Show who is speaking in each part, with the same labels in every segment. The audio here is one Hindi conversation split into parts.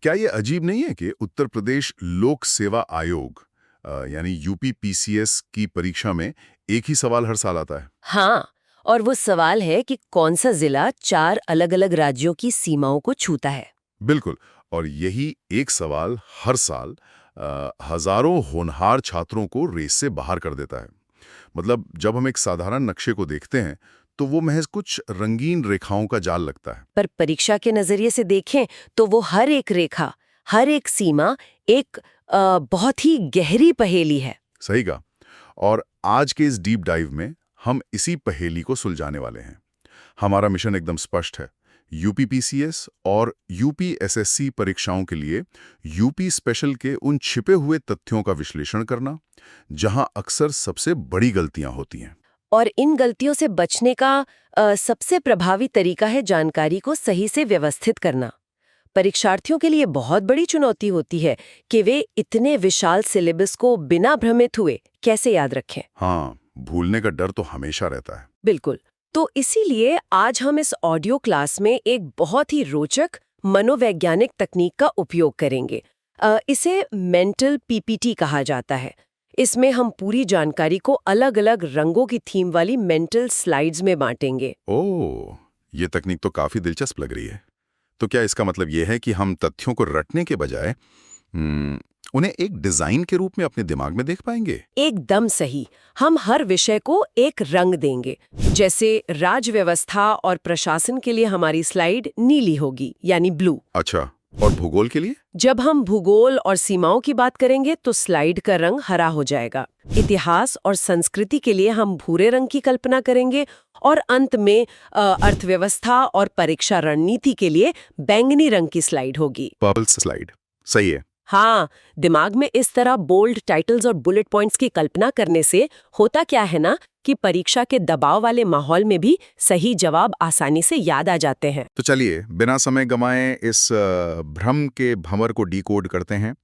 Speaker 1: क्या ये अजीब नहीं है कि उत्तर प्रदेश लोक सेवा आयोग यानी यूपीपीसीएस की परीक्षा में एक ही सवाल हर साल आता है?
Speaker 2: हाँ, और वो सवाल है कि कौन सा जिला 4 अलग-अलग राज्यों की सीमाओं को छूता है।
Speaker 1: बिल्कुल। और यही एक सवाल हर साल हजारों होनहार छात्रों को रेस से बाहर कर देता है। मतलब जब हम एक साधारण नक्शे को देखते हैं तो वो महज कुछ रंगीन रेखाओं का जाल लगता है।
Speaker 2: पर परीक्षा के नजरिए से देखें तो वो हर एक रेखा, हर एक सीमा एक बहुत ही गहरी पहेली है।
Speaker 1: सही कहा। और आज के इस डीप डाइव में हम इसी पहेली को सुलझाने वाले हैं। हमारा मिशन एकदम स्पष्ट है। यूपीपीसीएस और यूपीएसएससी परीक्षाओं के लिए यूपी स्पेशल के उन छिपे हुए तथ्यों का विश्लेषण करना जहां अक्सर सबसे बड़ी गलतियां होती हैं।
Speaker 2: और इन गलतियों से बचने का सबसे प्रभावी तरीका है जानकारी को सही से व्यवस्थित करना। परीक्षार्थियों के लिए बहुत बड़ी चुनौती होती है कि वे इतने विशाल सिलेबस को बिना भ्रमित हुए कैसे याद रखें।
Speaker 1: हाँ, भूलने का डर तो हमेशा रहता है।
Speaker 2: बिल्कुल। तो इसीलिए आज हम इस ऑडियो क्लास में एक बहुत ही रोचक मनोवैज्ञानिक तकनीक का उपयोग करेंगे। इसे मेंटल पीपीटी कहा जाता है। इसमें हम पूरी जानकारी को अलग-अलग रंगों की थीम वाली मेंटल स्लाइड्स में बांटेंगे।
Speaker 1: ओह, ये तकनीक तो काफी दिलचस्प लग रही है। तो क्या इसका मतलब ये है कि हम तथ्यों को रटने के बजाय उन्हें एक डिजाइन के रूप में अपने दिमाग में देख पाएंगे?
Speaker 2: एकदम सही। हम हर विषय को एक रंग देंगे। जैसे राज व्यवस्था और प्रशासन के लिए हमारी स्लाइड नीली होगी, यानी ब्लू।
Speaker 1: अच्छा, और भूगोल के लिए?
Speaker 2: जब हम भूगोल और सीमाओं की बात करेंगे तो स्लाइड का रंग हरा हो जाएगा। इतिहास और संस्कृति के लिए हम भूरे रंग की कल्पना करेंगे और अंत में अर्थव्यवस्था और परीक्षा रणनीति के लिए बैंगनी रंग की स्लाइड होगी।
Speaker 1: Purple slide. सही है।
Speaker 2: हाँ, दिमाग में इस तरह बोल्ड टाइटल्स और बुलेट पॉइंट्स की कल्पना करने से होता क्या है ना कि परीक्षा के दबाव वाले माहौल में भी सही जवाब आसानी से याद आ जाते हैं।
Speaker 1: तो चलिए बिना समय गंवाए इस भ्रम के भंवर को डिकोड करते हैं।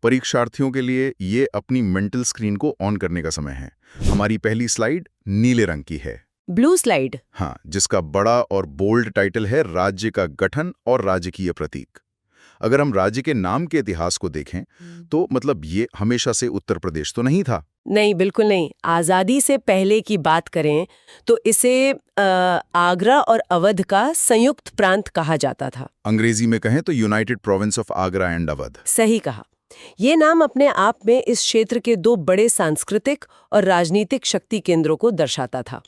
Speaker 1: परीक्षार्थियों के लिए ये अपनी मेंटल स्क्रीन को ऑन करने का समय है। हमारी पहली स्लाइड नीले रंग की है।
Speaker 2: Blue slide.
Speaker 1: हाँ, जिसका बड़ा और बोल्ड टाइटल है राज्य का गठन और राजकीय प्रतीक। अगर हम राज्य के नाम के इतिहास को देखें तो मतलब ये हमेशा से उत्तर प्रदेश तो नहीं था।
Speaker 2: नहीं, बिल्कुल नहीं। आज़ादी से पहले की बात करें तो इसे आगरा और अवध का संयुक्त प्रांत कहा जाता था।
Speaker 1: अंग्रेजी में कहें तो United province of Agra and Awadh.
Speaker 2: सही कहा। ये नाम अपने आप में इस क्षेत्र के दो बड़े सांस्कृतिक और राजनीतिक शक्ति केंद्रों को दर्शाता था।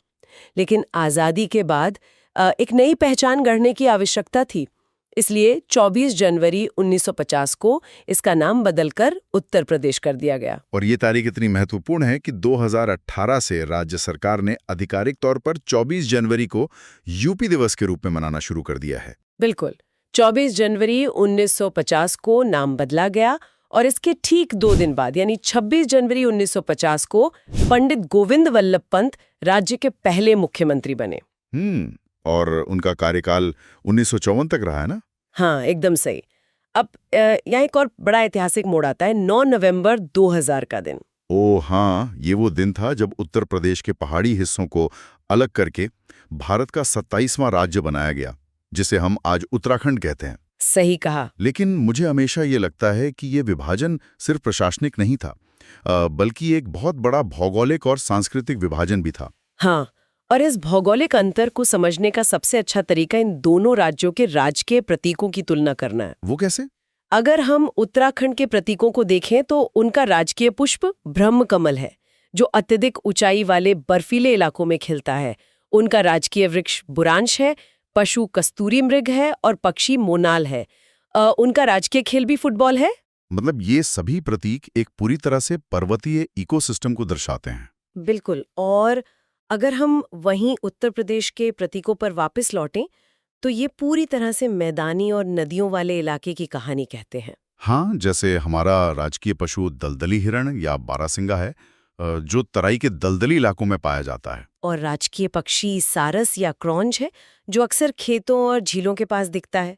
Speaker 2: लेकिन आज़ादी के बाद एक नई पहचान गढ़ने की आवश्यकता थी। इसलिए 24 जनवरी 1950 को इसका नाम बदलकर उत्तर प्रदेश कर दिया गया।
Speaker 1: और ये तारीख इतनी महत्वपूर्ण है कि 2018 से राज्य सरकार ने आधिकारिक तौर पर 24 जनवरी को यूपी दिवस के रूप में मनाना शुरू कर दिया है।
Speaker 2: बिल्कुल। 24 जनवरी 1950 को नाम बदला गया और इसके ठीक 2 दिन बाद यानी 26 जनवरी 1950 को पंडित गोविंद वल्लभ पंत राज्य के पहले मुख्यमंत्री बने।
Speaker 1: और उनका कार्यकाल 1954 तक रहा है ना?
Speaker 2: हाँ, एकदम सही। अब यहाँ एक और बड़ा ऐतिहासिक मोड़ आता है, 9 नवंबर 2000 का दिन।
Speaker 1: ओह हाँ, ये वो दिन था जब उत्तर प्रदेश के पहाड़ी हिस्सों को अलग करके भारत का 27वां राज्य बनाया गया, जिसे हम आज उत्तराखंड कहते हैं।
Speaker 2: सही कहा।
Speaker 1: लेकिन मुझे हमेशा ये लगता है कि ये विभाजन सिर्फ प्रशासनिक नहीं था, बल्कि एक बहुत बड़ा भौगोलिक और सांस्कृतिक विभाजन भी था।
Speaker 2: हाँ, और इस भौगोलिक अंतर को समझने का सबसे अच्छा तरीका इन दोनों राज्यों के राजकीय प्रतीकों की तुलना करना है।
Speaker 1: वो कैसे?
Speaker 2: अगर हम उत्तराखंड के प्रतीकों को देखें तो उनका राजकीय पुष्प ब्रह्म कमल है, जो अत्यधिक ऊंचाई वाले बर्फीले इलाकों में खिलता है। उनका राजकीय वृक्ष बुरांश है, पशु कस्तूरी मृग है और पक्षी मोनाल है। उनका राजकीय खेल भी फुटबॉल है।
Speaker 1: मतलब ये सभी प्रतीक एक पूरी तरह से पर्वतीय इकोसिस्टम को दर्शाते हैं।
Speaker 2: बिल्कुल। और अगर हम वहीं उत्तर प्रदेश के प्रतीकों पर वापस लौटें तो ये पूरी तरह से मैदानी और नदियों वाले इलाके की कहानी कहते हैं।
Speaker 1: हाँ, जैसे हमारा राजकीय पशु दलदली हिरण या बारहसिंगा है, जो तराई के दलदली इलाकों में पाया जाता है।
Speaker 2: और राजकीय पक्षी सारस या क्रॉन्च है, जो अक्सर खेतों और झीलों के पास दिखता है।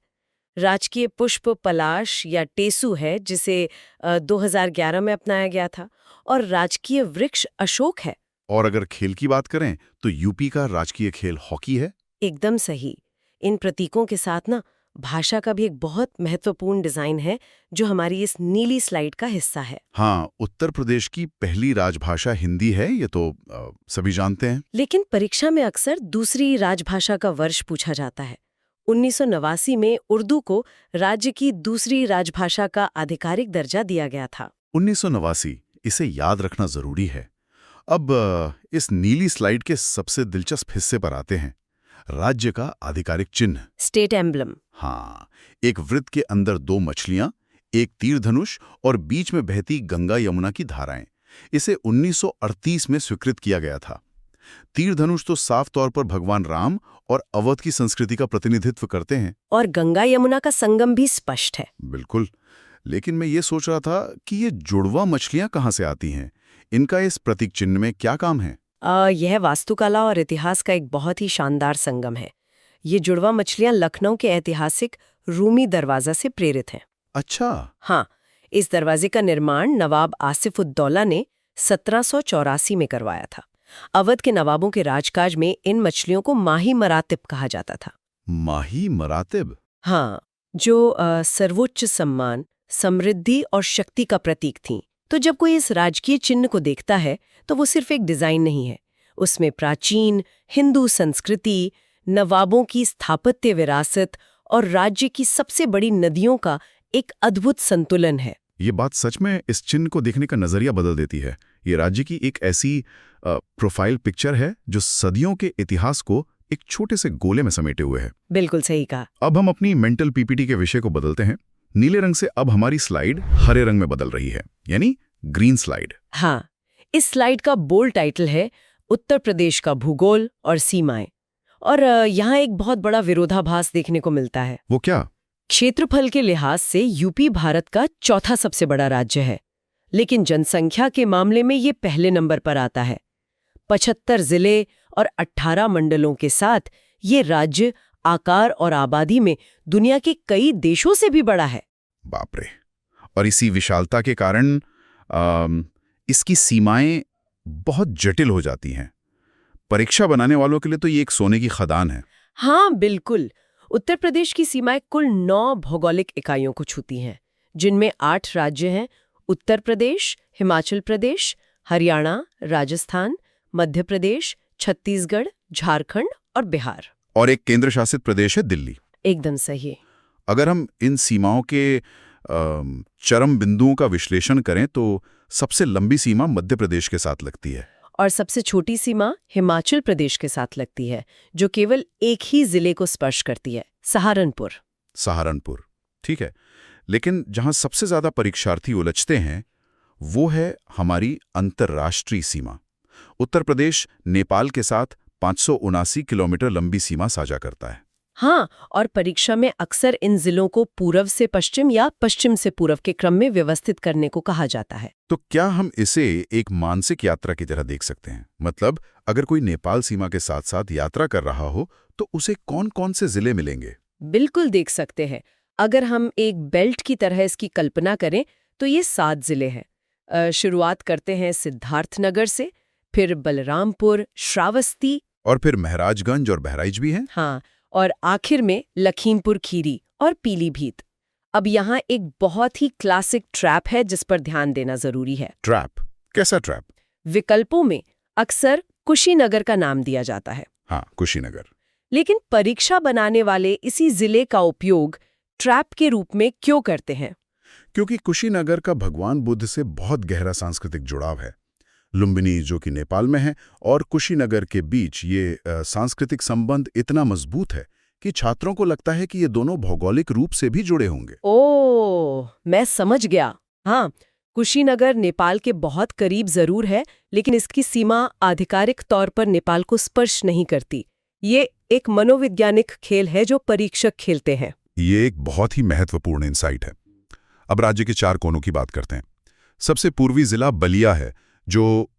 Speaker 2: राजकीय पुष्प पलाश या टेसू है, जिसे 2011 में अपनाया गया था। और राजकीय वृक्ष अशोक है।
Speaker 1: और अगर खेल की बात करें तो यूपी का राजकीय खेल हॉकी है।
Speaker 2: एकदम सही। इन प्रतीकों के साथ ना भाषा का भी एक बहुत महत्वपूर्ण डिजाइन है जो हमारी इस नीली स्लाइड का हिस्सा है।
Speaker 1: हाँ, उत्तर प्रदेश की पहली राजभाषा हिंदी है, ये तो सभी जानते हैं।
Speaker 2: लेकिन परीक्षा में अक्सर दूसरी राजभाषा का वर्ष पूछा जाता है। 1989 में उर्दू को राज्य की दूसरी राजभाषा का आधिकारिक दर्जा दिया गया था।
Speaker 1: 1989, इसे याद रखना जरूरी है। अब इस नीली स्लाइड के सबसे दिलचस्प हिस्से पर आते हैं, राज्य का आधिकारिक चिन्ह।
Speaker 2: State emblem.
Speaker 1: हाँ, एक वृत्त के अंदर 2 मछलियां, एक तीर धनुष और बीच में बहती गंगा यमुना की धाराएं। इसे 1938 में स्वीकृत किया गया था। तीर धनुष तो साफ तौर पर भगवान राम और अवध की संस्कृति का प्रतिनिधित्व करते हैं।
Speaker 2: और गंगा यमुना का संगम भी स्पष्ट है।
Speaker 1: बिल्कुल, लेकिन मैं ये सोच रहा था कि ये जुड़वा मछलियां कहाँ से आती हैं? इनका इस प्रतीक चिन्ह में क्या काम है?
Speaker 2: यह वास्तुकला और इतिहास का एक बहुत ही शानदार संगम है। ये जुड़वा मछलियां लखनऊ के ऐतिहासिक रूमी दरवाजा से प्रेरित हैं।
Speaker 1: अच्छा।
Speaker 2: हाँ, इस दरवाजे का निर्माण नवाब आसिफ-उद-दौला ने 1784 में करवाया था। अवध के नवाबों के राजकाज में इन मछलियों को माही मरातिब कहा जाता था।
Speaker 1: माही मरातिब?
Speaker 2: हाँ, जो सर्वोच्च सम्मान, समृद्धि और शक्ति का प्रतीक थीं। तो जब कोई इस राजकीय चिन्ह को देखता है तो वो सिर्फ एक डिजाइन नहीं है, उसमें प्राचीन हिंदू संस्कृति, नवाबों की स्थापत्य विरासत और राज्य की सबसे बड़ी नदियों का एक अद्भुत संतुलन है।
Speaker 1: ये बात सच में इस चिन्ह को देखने का नजरिया बदल देती है। ये राज्य की एक ऐसी प्रोफाइल पिक्चर है जो सदियों के इतिहास को एक छोटे से गोले में समेटे हुए है।
Speaker 2: बिल्कुल सही कहा।
Speaker 1: अब हम अपनी मेंटल पीपीटी के विषय को बदलते हैं। नीले रंग से अब हमारी स्लाइड हरे रंग में बदल रही है, यानी ग्रीन स्लाइड।
Speaker 2: हाँ, इस स्लाइड का बोल्ड टाइटल है उत्तर प्रदेश का भूगोल और सीमाएं। और यहाँ एक बहुत बड़ा विरोधाभास देखने को मिलता है।
Speaker 1: वो क्या?
Speaker 2: क्षेत्रफल के लिहाज से यूपी भारत का चौथा सबसे बड़ा राज्य है, लेकिन जनसंख्या के मामले में ये पहले नंबर पर आता है। 75 जिले और 18 मंडलों के साथ ये राज्य आकार और आबादी में दुनिया के कई देशों से भी बड़ा है।
Speaker 1: बाप रे! और इसी विशालता के कारण इसकी सीमाएं बहुत जटिल हो जाती हैं। परीक्षा बनाने वालों के लिए तो ये एक सोने की खदान है।
Speaker 2: हाँ, बिल्कुल। उत्तर प्रदेश की सीमाएं कुल 9 भौगोलिक इकाइयों को छूती हैं, जिनमें 8 राज्य हैं: उत्तर प्रदेश, हिमाचल प्रदेश, हरियाणा, राजस्थान, मध्य प्रदेश, छत्तीसगढ़, झारखंड और बिहार।
Speaker 1: और एक केंद्र शासित प्रदेश है दिल्ली।
Speaker 2: एकदम सही।
Speaker 1: अगर हम इन सीमाओं के चरम बिंदुओं का विश्लेषण करें तो सबसे लंबी सीमा मध्य प्रदेश के साथ लगती है
Speaker 2: और सबसे छोटी सीमा हिमाचल प्रदेश के साथ लगती है, जो केवल एक ही जिले को स्पर्श करती है, सहारनपुर।
Speaker 1: सहारनपुर, ठीक है। लेकिन जहां सबसे ज्यादा परीक्षार्थी उलझते हैं वो है हमारी अंतर्राष्ट्रीय सीमा। उत्तर प्रदेश नेपाल के साथ 579 किलोमीटर लंबी सीमा साझा करता है।
Speaker 2: हाँ, और परीक्षा में अक्सर इन जिलों को पूर्व से पश्चिम या पश्चिम से पूर्व के क्रम में व्यवस्थित करने को कहा जाता है।
Speaker 1: तो क्या हम इसे एक मानसिक यात्रा की तरह देख सकते हैं? मतलब अगर कोई नेपाल सीमा के साथ साथ यात्रा कर रहा हो तो उसे कौन-कौन से जिले मिलेंगे?
Speaker 2: बिल्कुल देख सकते हैं। अगर हम एक बेल्ट की तरह इसकी कल्पना करें तो ये 7 जिले हैं। शुरुआत करते हैं सिद्धार्थनगर से, फिर बलरामपुर, श्रावस्ती
Speaker 1: और फिर महराजगंज और बहराइच भी हैं।
Speaker 2: हाँ, और आखिर में लखीमपुर खीरी और पीलीभीत। अब यहाँ एक बहुत ही क्लासिक ट्रैप है जिस पर ध्यान देना जरूरी है।
Speaker 1: ट्रैप? कैसा ट्रैप?
Speaker 2: विकल्पों में अक्सर कुशीनगर का नाम दिया जाता है।
Speaker 1: हाँ, कुशीनगर।
Speaker 2: लेकिन परीक्षा बनाने वाले इसी जिले का उपयोग ट्रैप के रूप में क्यों करते हैं?
Speaker 1: क्योंकि कुशीनगर का भगवान बुद्ध से बहुत गहरा सांस्कृतिक जुड़ाव है। लुम्बिनी, जो कि नेपाल में है, और कुशीनगर के बीच ये सांस्कृतिक संबंध इतना मजबूत है कि छात्रों को लगता है कि ये दोनों भौगोलिक रूप से भी जुड़े होंगे।
Speaker 2: ओह, मैं समझ गया। हाँ, कुशीनगर नेपाल के बहुत करीब जरूर है, लेकिन इसकी सीमा आधिकारिक तौर पर नेपाल को स्पर्श नहीं करती। ये एक मनोवैज्ञानिक खेल है जो परीक्षक खेलते हैं।
Speaker 1: ये एक बहुत ही महत्वपूर्ण इंसाइट है। अब राज्य के 4 कोनों की बात करते हैं। सबसे पूर्वी जिला बलिया है, जो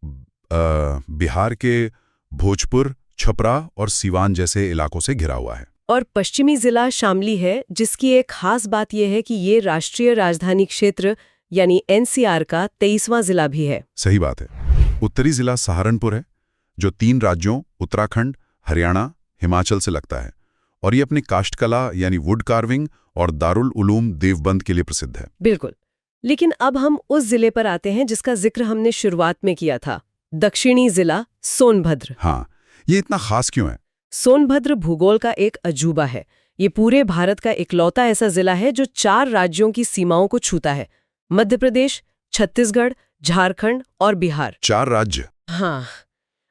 Speaker 1: बिहार के भोजपुर, छपरा और सीवान जैसे इलाकों से घिरा हुआ है।
Speaker 2: और पश्चिमी जिला शामली है, जिसकी एक खास बात यह है कि ये राष्ट्रीय राजधानी क्षेत्र यानी एनसीआर का 23वां जिला भी है।
Speaker 1: सही बात है। उत्तरी जिला सहारनपुर है, जो 3 राज्यों उत्तराखंड, हरियाणा, हिमाचल से लगता है। और ये अपनी काष्ठकला यानी वुड कार्विंग और दारुल उलूम देवबंद के लिए प्रसिद्ध है।
Speaker 2: बिल्कुल। लेकिन अब हम उस जिले पर आते हैं जिसका जिक्र हमने शुरुआत में किया था, दक्षिणी जिला सोनभद्र।
Speaker 1: हाँ, ये इतना खास क्यों है?
Speaker 2: सोनभद्र भूगोल का एक अजूबा है। ये पूरे भारत का इकलौता ऐसा जिला है जो 4 राज्यों की सीमाओं को छूता है, मध्य प्रदेश, छत्तीसगढ़, झारखंड और बिहार।
Speaker 1: 4 राज्य?
Speaker 2: हाँ,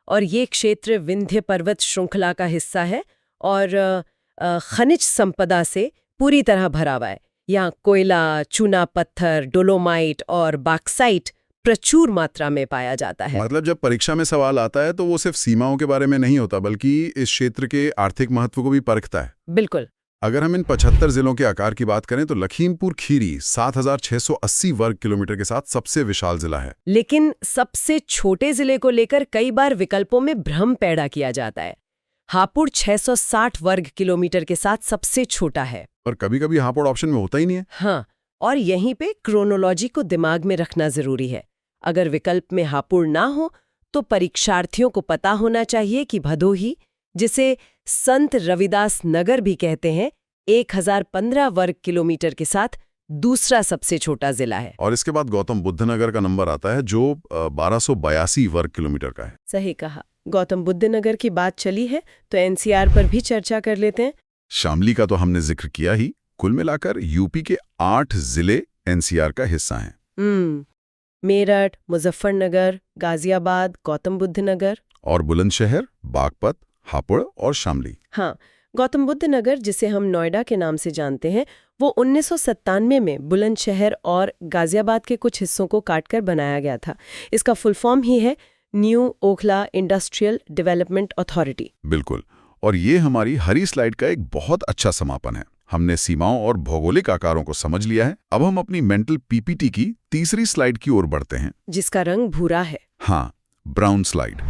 Speaker 2: और ये क्षेत्र विंध्य पर्वत श्रृंखला का हिस्सा है और खनिज संपदा से पूरी तरह भरा हुआ है। यहाँ कोयला, चूना पत्थर, डोलोमाइट और बॉक्साइट प्रचुर मात्रा में पाया जाता है।
Speaker 1: मतलब जब परीक्षा में सवाल आता है तो वो सिर्फ सीमाओं के बारे में नहीं होता बल्कि इस क्षेत्र के आर्थिक महत्व को भी परखता है।
Speaker 2: बिल्कुल।
Speaker 1: अगर हम इन 75 जिलों के आकार की बात करें तो लखीमपुर खीरी 7,680 वर्ग किलोमीटर के साथ सबसे विशाल जिला है।
Speaker 2: लेकिन सबसे छोटे जिले को लेकर कई बार विकल्पों में भ्रम पैदा किया जाता है। हापुड़ 660 वर्ग किलोमीटर के साथ सबसे छोटा है।
Speaker 1: और कभी-कभी हापुड़ ऑप्शन में होता ही नहीं है।
Speaker 2: हाँ, और यहीं पे क्रोनोलॉजी को दिमाग में रखना जरूरी है। अगर विकल्प में हापुड़ ना हो तो परीक्षार्थियों को पता होना चाहिए कि भदोही, जिसे संत रविदास नगर भी कहते हैं, 1015 वर्ग किलोमीटर के साथ दूसरा सबसे छोटा जिला है।
Speaker 1: और इसके बाद गौतम बुद्ध नगर का नंबर आता है जो 1282 वर्ग किलोमीटर का है।
Speaker 2: सही कहा। गौतम बुद्ध नगर की बात चली है तो एनसीआर पर भी चर्चा कर लेते हैं।
Speaker 1: शामली का तो हमने जिक्र किया ही। कुल मिलाकर यूपी के 8 जिले एनसीआर का हिस्सा हैं।
Speaker 2: मेरठ, मुजफ्फरनगर, गाजियाबाद, गौतम बुद्ध नगर
Speaker 1: और बुलंदशहर, बागपत, हापुड़ और शामली।
Speaker 2: हाँ, गौतम बुद्ध नगर, जिसे हम नोएडा के नाम से जानते हैं, वो 1997 में बुलंदशहर और गाजियाबाद के कुछ हिस्सों को काटकर बनाया गया था। इसका फुल फॉर्म ही है new Okhla industrial development authority.
Speaker 1: बिल्कुल, और ये हमारी हरी स्लाइड का एक बहुत अच्छा समापन है। हमने सीमाओं और भौगोलिक आकारों को समझ लिया है। अब हम अपनी मेंटल पीपीटी की तीसरी स्लाइड की ओर बढ़ते हैं,
Speaker 2: जिसका रंग भूरा है।
Speaker 1: हाँ, ब्राउन स्लाइड।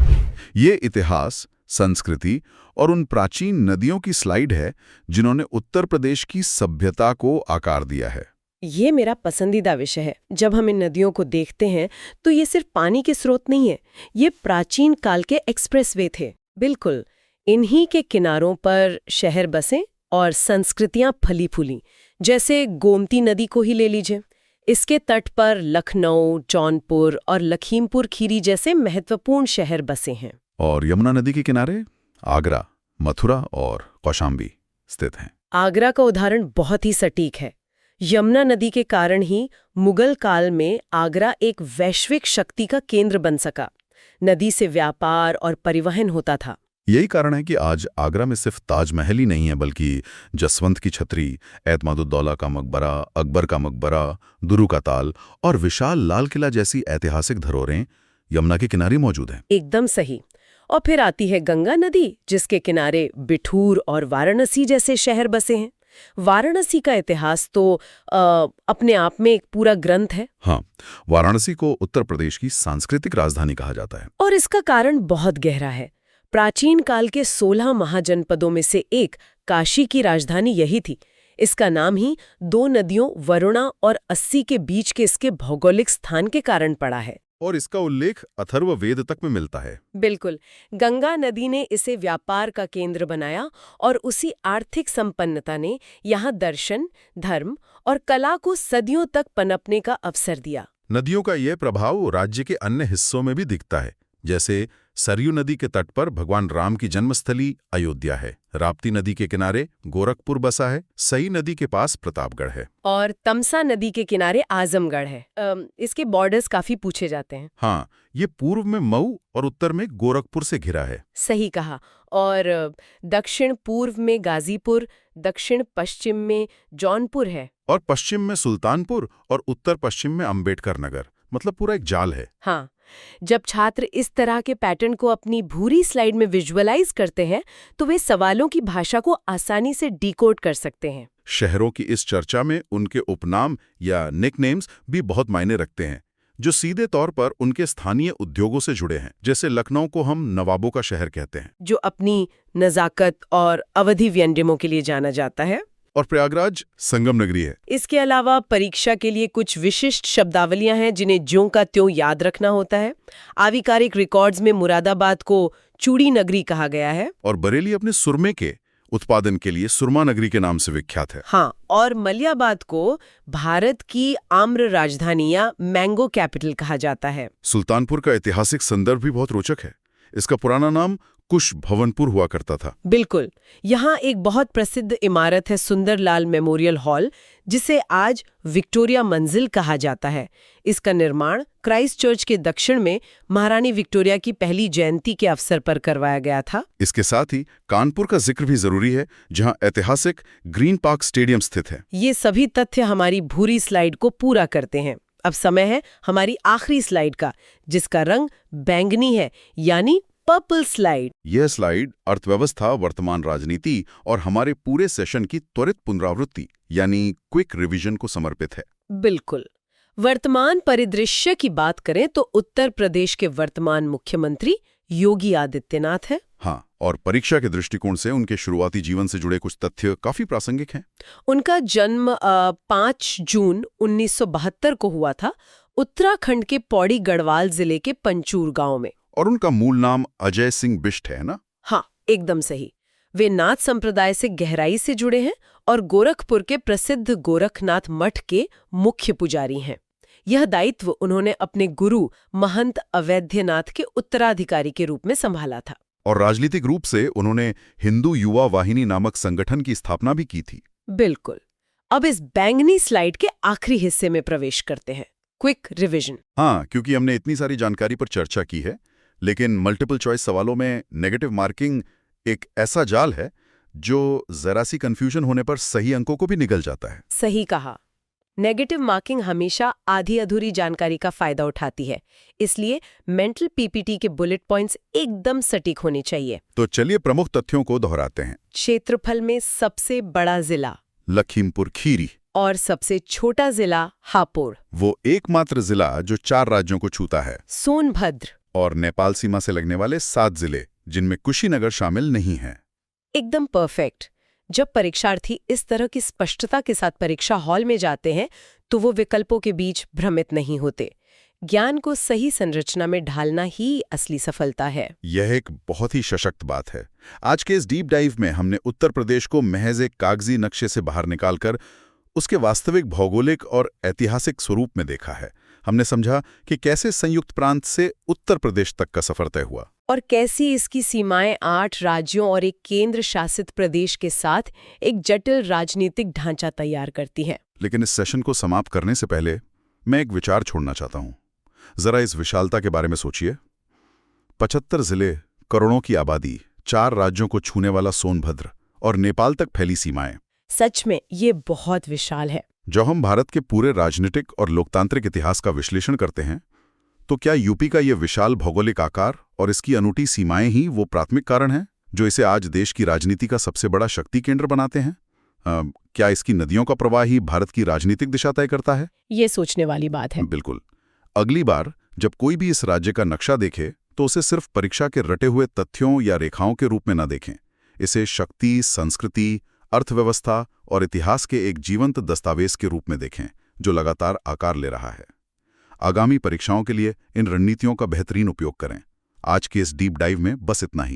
Speaker 1: ये इतिहास, संस्कृति और उन प्राचीन नदियों की स्लाइड है जिन्होंने उत्तर प्रदेश की सभ्यता को आकार दिया है।
Speaker 2: ये मेरा पसंदीदा विषय है। जब हम इन नदियों को देखते हैं तो ये सिर्फ पानी के स्रोत नहीं है, ये प्राचीन काल के एक्सप्रेसवे थे। बिल्कुल, इन्हीं के किनारों पर शहर बसे और संस्कृतियां फली फूली। जैसे गोमती नदी को ही ले लीजिए। इसके तट पर लखनऊ, जौनपुर और लखीमपुर खीरी जैसे महत्वपूर्ण शहर बसे हैं।
Speaker 1: और यमुना नदी के किनारे आगरा, मथुरा और कौशाम्बी स्थित हैं।
Speaker 2: आगरा का उदाहरण बहुत ही सटीक है। यमुना नदी के कारण ही मुगल काल में आगरा एक वैश्विक शक्ति का केंद्र बन सका। नदी से व्यापार और परिवहन होता था।
Speaker 1: यही कारण है कि आज आगरा में सिर्फ ताजमहल ही नहीं है बल्कि जसवंत की छतरी, एतमादुद्दौला का मकबरा, अकबर का मकबरा, दुर्रू का ताल और विशाल लाल किला जैसी ऐतिहासिक धरोहरें यमुना के किनारे मौजूद हैं।
Speaker 2: एकदम सही। और फिर आती है गंगा नदी, जिसके किनारे बिठूर और वाराणसी जैसे शहर बसे हैं। वाराणसी का इतिहास तो अपने आप में एक पूरा ग्रंथ है।
Speaker 1: हाँ, वाराणसी को उत्तर प्रदेश की सांस्कृतिक राजधानी कहा जाता है।
Speaker 2: और इसका कारण बहुत गहरा है। प्राचीन काल के 16 महाजनपदों में से एक काशी की राजधानी यही थी। इसका नाम ही 2 नदियों वरुणा और अस्सी के बीच के इसके भौगोलिक स्थान के कारण पड़ा है।
Speaker 1: और इसका उल्लेख अथर्ववेद तक में मिलता है।
Speaker 2: बिल्कुल, गंगा नदी ने इसे व्यापार का केंद्र बनाया और उसी आर्थिक संपन्नता ने यहाँ दर्शन, धर्म और कला को सदियों तक पनपने का अवसर दिया।
Speaker 1: नदियों का यह प्रभाव राज्य के अन्य हिस्सों में भी दिखता है। जैसे सरयू नदी के तट पर भगवान राम की जन्मस्थली अयोध्या है, राप्ती नदी के किनारे गोरखपुर बसा है, सई नदी के पास प्रतापगढ़ है
Speaker 2: और तमसा नदी के किनारे आजमगढ़ है। इसके बॉर्डर्स काफी पूछे जाते हैं।
Speaker 1: हाँ, ये पूर्व में मऊ और उत्तर में गोरखपुर से घिरा है।
Speaker 2: सही कहा। और दक्षिण पूर्व में गाजीपुर, दक्षिण पश्चिम में जौनपुर है
Speaker 1: और पश्चिम में सुल्तानपुर और उत्तर पश्चिम में अंबेडकर नगर। मतलब पूरा एक जाल है।
Speaker 2: हाँ, जब छात्र इस तरह के पैटर्न को अपनी भूरी स्लाइड में विजुअलाइज करते हैं तो वे सवालों की भाषा को आसानी से डिकोड कर सकते हैं।
Speaker 1: शहरों की इस चर्चा में उनके उपनाम या निकनेम्स भी बहुत मायने रखते हैं, जो सीधे तौर पर उनके स्थानीय उद्योगों से जुड़े हैं। जैसे लखनऊ को हम नवाबों का शहर कहते हैं,
Speaker 2: जो अपनी नजाकत और अवधि व्यंजनों के लिए जाना जाता है।
Speaker 1: और प्रयागराज संगम नगरी है।
Speaker 2: इसके अलावा परीक्षा के लिए कुछ विशिष्ट शब्दावलियां हैं जिन्हें ज्यों का त्यों याद रखना होता है। आधिकारिक रिकॉर्ड्स में मुरादाबाद को चूड़ी नगरी कहा गया है।
Speaker 1: और बरेली अपने सुरमे के उत्पादन के लिए सुरमा नगरी के नाम से विख्यात है।
Speaker 2: हाँ, और मलियाबाद को भारत की आम्र राजधानी या मैंगो कैपिटल कहा जाता है।
Speaker 1: सुल्तानपुर का ऐतिहासिक संदर्भ भी बहुत रोचक है। इसका पुराना नाम कुश भवनपुर हुआ करता था।
Speaker 2: बिल्कुल। यहाँ एक बहुत प्रसिद्ध इमारत है सुंदरलाल मेमोरियल हॉल, जिसे आज विक्टोरिया मंजिल कहा जाता है। इसका निर्माण क्राइस्ट चर्च के दक्षिण में महारानी विक्टोरिया की पहली जयंती के अवसर पर करवाया गया था।
Speaker 1: इसके साथ ही कानपुर का जिक्र भी जरूरी है, जहां ऐतिहासिक ग्रीन पार्क स्टेडियम स्थित है।
Speaker 2: ये सभी तथ्य हमारी भूरी स्लाइड को पूरा करते हैं। अब समय है हमारी आखिरी स्लाइड का, जिसका रंग बैंगनी है, यानी पर्पल स्लाइड।
Speaker 1: यह स्लाइड अर्थव्यवस्था, वर्तमान राजनीति और हमारे पूरे सेशन की त्वरित पुनरावृत्ति यानी क्विक रिवीजन को समर्पित है।
Speaker 2: बिल्कुल। वर्तमान परिदृश्य की बात करें तो उत्तर प्रदेश के वर्तमान मुख्यमंत्री योगी आदित्यनाथ हैं।
Speaker 1: हाँ, और परीक्षा के दृष्टिकोण से उनके शुरुआती जीवन से जुड़े कुछ तथ्य काफी प्रासंगिक हैं।
Speaker 2: उनका जन्म 5 जून 1972 को हुआ था, उत्तराखंड के पौड़ी गढ़वाल जिले के पंचूर गांव में।
Speaker 1: और उनका मूल नाम अजय सिंह बिष्ट है ना?
Speaker 2: हाँ, एकदम सही। वे नाथ संप्रदाय से गहराई से जुड़े हैं और गोरखपुर के प्रसिद्ध गोरखनाथ मठ के मुख्य पुजारी हैं। यह दायित्व उन्होंने अपने गुरु महंत अवैधनाथ के उत्तराधिकारी के रूप में संभाला था।
Speaker 1: और राजनीतिक रूप से उन्होंने हिंदू युवा वाहिनी नामक संगठन की स्थापना भी की थी।
Speaker 2: बिल्कुल। अब इस बैंगनी स्लाइड के आखिरी हिस्से में प्रवेश करते हैं, क्विक रिवीजन।
Speaker 1: हाँ, क्योंकि हमने इतनी सारी जानकारी पर चर्चा की है, लेकिन मल्टीपल चॉइस सवालों में नेगेटिव मार्किंग एक ऐसा जाल है जो जरा सी कंफ्यूजन होने पर सही अंकों को भी निगल जाता है।
Speaker 2: सही कहा। नेगेटिव मार्किंग हमेशा आधी अधूरी जानकारी का फायदा उठाती है, इसलिए मेंटल पीपीटी के बुलेट पॉइंट्स एकदम सटीक होने चाहिए।
Speaker 1: तो चलिए प्रमुख तथ्यों को दोहराते हैं।
Speaker 2: क्षेत्रफल में सबसे बड़ा जिला
Speaker 1: लखीमपुर खीरी
Speaker 2: और सबसे छोटा जिला हापुड़।
Speaker 1: वो एकमात्र जिला जो 4 राज्यों को छूता है।
Speaker 2: सोनभद्र
Speaker 1: और नेपाल सीमा से लगने वाले 7 जिले, जिनमें कुशीनगर शामिल नहीं है।
Speaker 2: एकदम परफेक्ट। जब परीक्षार्थी इस तरह की स्पष्टता के साथ परीक्षा हॉल में जाते हैं तो वो विकल्पों के बीच भ्रमित नहीं होते। ज्ञान को सही संरचना में ढालना ही असली सफलता है।
Speaker 1: यह एक बहुत ही सशक्त बात है। आज के इस डीप डाइव में हमने उत्तर प्रदेश को महज एक कागजी नक्शे से बाहर निकालकर उसके वास्तविक भौगोलिक और ऐतिहासिक स्वरूप में देखा है। हमने समझा कि कैसे संयुक्त प्रांत से उत्तर प्रदेश तक का सफर तय हुआ
Speaker 2: और कैसी इसकी सीमाएं 8 राज्यों और एक केंद्र शासित प्रदेश के साथ एक जटिल राजनीतिक ढांचा तैयार करती हैं।
Speaker 1: लेकिन इस सेशन को समाप्त करने से पहले मैं एक विचार छोड़ना चाहता हूं। जरा इस विशालता के बारे में सोचिए। 75 जिले, करोड़ों की आबादी, 4 राज्यों को छूने वाला सोनभद्र और नेपाल तक फैली सीमाएं।
Speaker 2: सच में ये बहुत विशाल है।
Speaker 1: जब हम भारत के पूरे राजनीतिक और लोकतांत्रिक इतिहास का विश्लेषण करते हैं तो क्या यूपी का ये विशाल भौगोलिक आकार और इसकी अनूठी सीमाएं ही वो प्राथमिक कारण हैं जो इसे आज देश की राजनीति का सबसे बड़ा शक्ति केंद्र बनाते हैं? क्या इसकी नदियों का प्रवाह ही भारत की राजनीतिक दिशा तय करता है?
Speaker 2: ये सोचने वाली बात है।
Speaker 1: बिल्कुल। अगली बार जब कोई भी इस राज्य का नक्शा देखे तो उसे सिर्फ परीक्षा के रटे हुए तथ्यों या रेखाओं के रूप में न देखें। इसे शक्ति, संस्कृति, अर्थव्यवस्था और इतिहास के एक जीवंत दस्तावेज के रूप में देखें जो लगातार आकार ले रहा है। आगामी परीक्षाओं के लिए इन रणनीतियों का बेहतरीन उपयोग करें। आज के इस डीप डाइव में बस इतना ही।